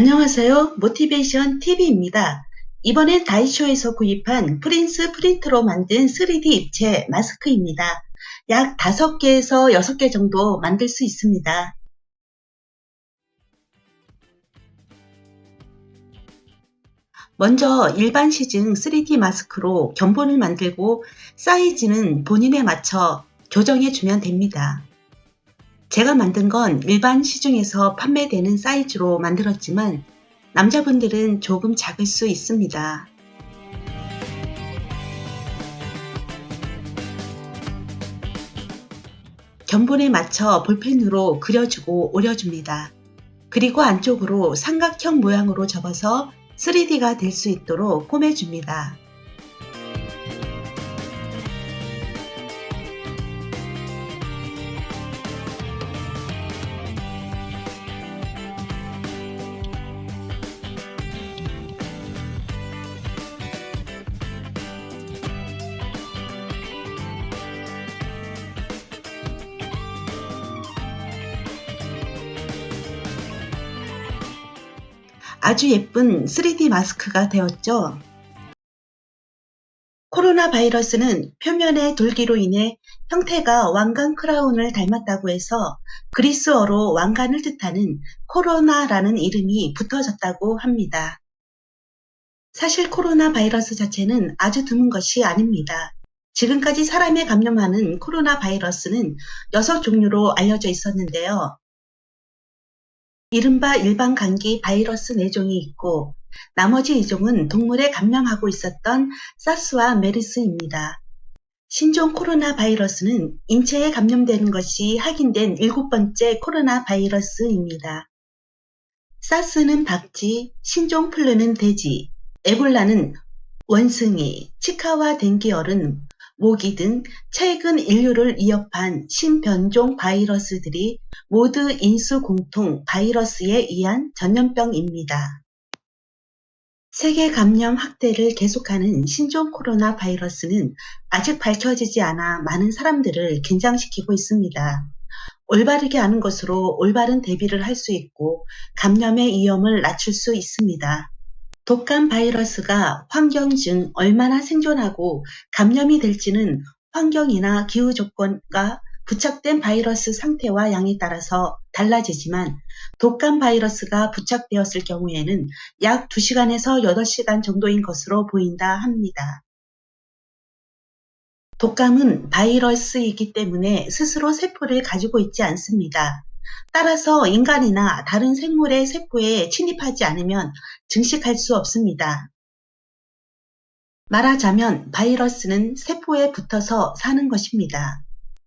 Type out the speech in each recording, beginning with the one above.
안녕하세요. 모티베이션 TV입니다. 이번엔 다이쇼에서 구입한 프린스 프린트로 만든 3D 입체 마스크입니다. 약 5개에서 6개 정도 만들 수 있습니다. 먼저 일반 시증 3D 마스크로 견본을 만들고 사이즈는 본인에 맞춰 조정해 주면 됩니다. 제가 만든 건 일반 시중에서 판매되는 사이즈로 만들었지만 남자분들은 조금 작을 수 있습니다. 견본에 맞춰 볼펜으로 그려주고 오려줍니다. 그리고 안쪽으로 삼각형 모양으로 접어서 3D가 될 수 있도록 꼬매줍니다. 아주 예쁜 3D 마스크가 되었죠. 코로나 바이러스는 표면의 돌기로 인해 형태가 왕관 크라운을 닮았다고 해서 그리스어로 왕관을 뜻하는 코로나라는 이름이 붙어졌다고 합니다. 사실 코로나 바이러스 자체는 아주 드문 것이 아닙니다. 지금까지 사람에 감염하는 코로나 바이러스는 6종류로 알려져 있었는데요. 이른바 일반 감기 바이러스 4종이 있고 나머지 2종은 동물에 감염하고 있었던 사스와 메르스입니다. 신종 코로나 바이러스는 인체에 감염되는 것이 확인된 7번째 코로나 바이러스입니다. 사스는 박쥐, 신종 플루는 돼지, 에볼라는 원숭이, 치카와 댕기열은 모기 등 최근 인류를 위협한 신변종 바이러스들이 모두 인수 공통 바이러스에 의한 전염병입니다. 세계 감염 확대를 계속하는 신종 코로나 바이러스는 아직 밝혀지지 않아 많은 사람들을 긴장시키고 있습니다. 올바르게 아는 것으로 올바른 대비를 할 수 있고 감염의 위험을 낮출 수 있습니다. 독감 바이러스가 환경 중 얼마나 생존하고 감염이 될지는 환경이나 기후 조건과 부착된 바이러스 상태와 양에 따라서 달라지지만 독감 바이러스가 부착되었을 경우에는 약 2시간에서 8시간 정도인 것으로 보인다 합니다. 독감은 바이러스이기 때문에 스스로 세포를 가지고 있지 않습니다. 따라서 인간이나 다른 생물의 세포에 침입하지 않으면 증식할 수 없습니다. 말하자면 바이러스는 세포에 붙어서 사는 것입니다.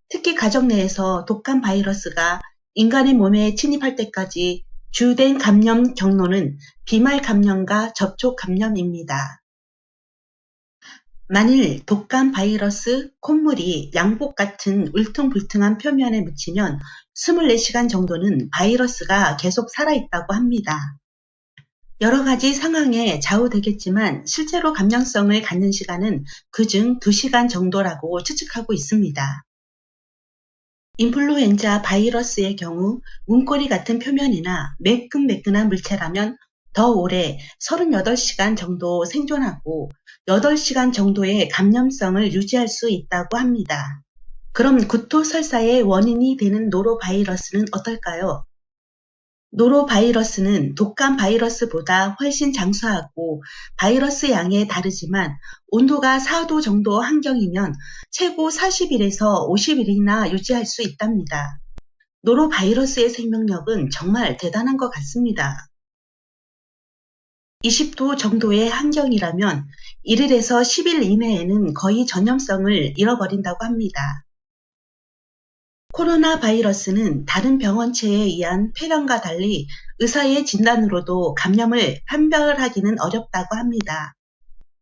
특히 가정 내에서 독감 바이러스가 인간의 몸에 침입할 때까지 주된 감염 경로는 비말 감염과 접촉 감염입니다. 만일 독감 바이러스 콧물이 양복 같은 울퉁불퉁한 표면에 묻히면 24시간 정도는 바이러스가 계속 살아있다고 합니다. 여러 가지 상황에 좌우되겠지만 실제로 감염성을 갖는 시간은 그중 2시간 정도라고 추측하고 있습니다. 인플루엔자 바이러스의 경우 문고리 같은 표면이나 매끈매끈한 물체라면 더 오래 38시간 정도 생존하고 8시간 정도의 감염성을 유지할 수 있다고 합니다. 그럼 구토설사의 원인이 되는 노로바이러스는 어떨까요? 노로바이러스는 독감 바이러스보다 훨씬 장수하고 바이러스 양에 다르지만 온도가 4도 정도 환경이면 최고 40일에서 50일이나 유지할 수 있답니다. 노로바이러스의 생명력은 정말 대단한 것 같습니다. 20도 정도의 환경이라면 1일에서 10일 이내에는 거의 전염성을 잃어버린다고 합니다. 코로나 바이러스는 다른 병원체에 의한 폐렴과 달리 의사의 진단으로도 감염을 판별하기는 어렵다고 합니다.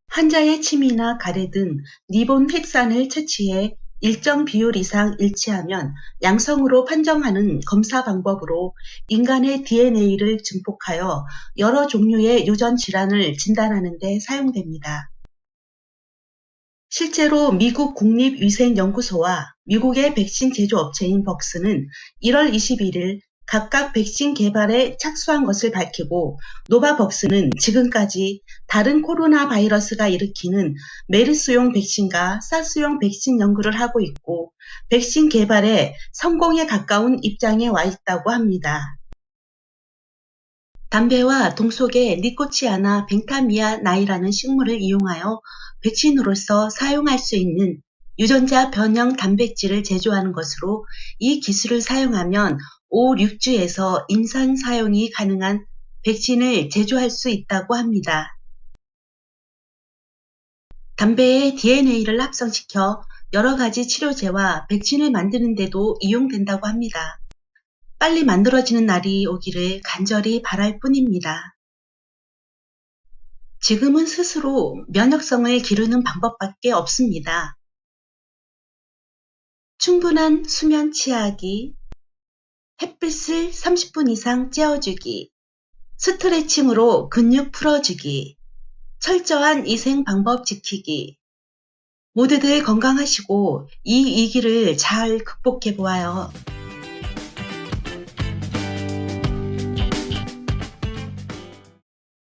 환자의 침이나 가래 등 니본 핵산을 채취해 일정 비율 이상 일치하면 양성으로 판정하는 검사 방법으로 인간의 DNA를 증폭하여 여러 종류의 유전 질환을 진단하는 데 사용됩니다. 실제로 미국 국립위생연구소와 미국의 백신 제조업체인 벅스는 1월 21일 각각 백신 개발에 착수한 것을 밝히고 노바벅스는 지금까지 다른 코로나 바이러스가 일으키는 메르스용 백신과 사스용 백신 연구를 하고 있고 백신 개발에 성공에 가까운 입장에 와 있다고 합니다. 담배와 동 속의 니코치아나 벤타미아나이라는 식물을 이용하여 백신으로서 사용할 수 있는 유전자 변형 단백질을 제조하는 것으로 이 기술을 사용하면 5, 6주에서 임상 사용이 가능한 백신을 제조할 수 있다고 합니다. 담배의 DNA를 합성시켜 여러 가지 치료제와 백신을 만드는 데도 이용된다고 합니다. 빨리 만들어지는 날이 오기를 간절히 바랄 뿐입니다. 지금은 스스로 면역성을 기르는 방법밖에 없습니다. 충분한 수면 취하기, 햇빛을 30분 이상 쬐어주기, 스트레칭으로 근육 풀어주기, 철저한 위생 방법 지키기. 모두들 건강하시고 이 위기를 잘 극복해 보아요.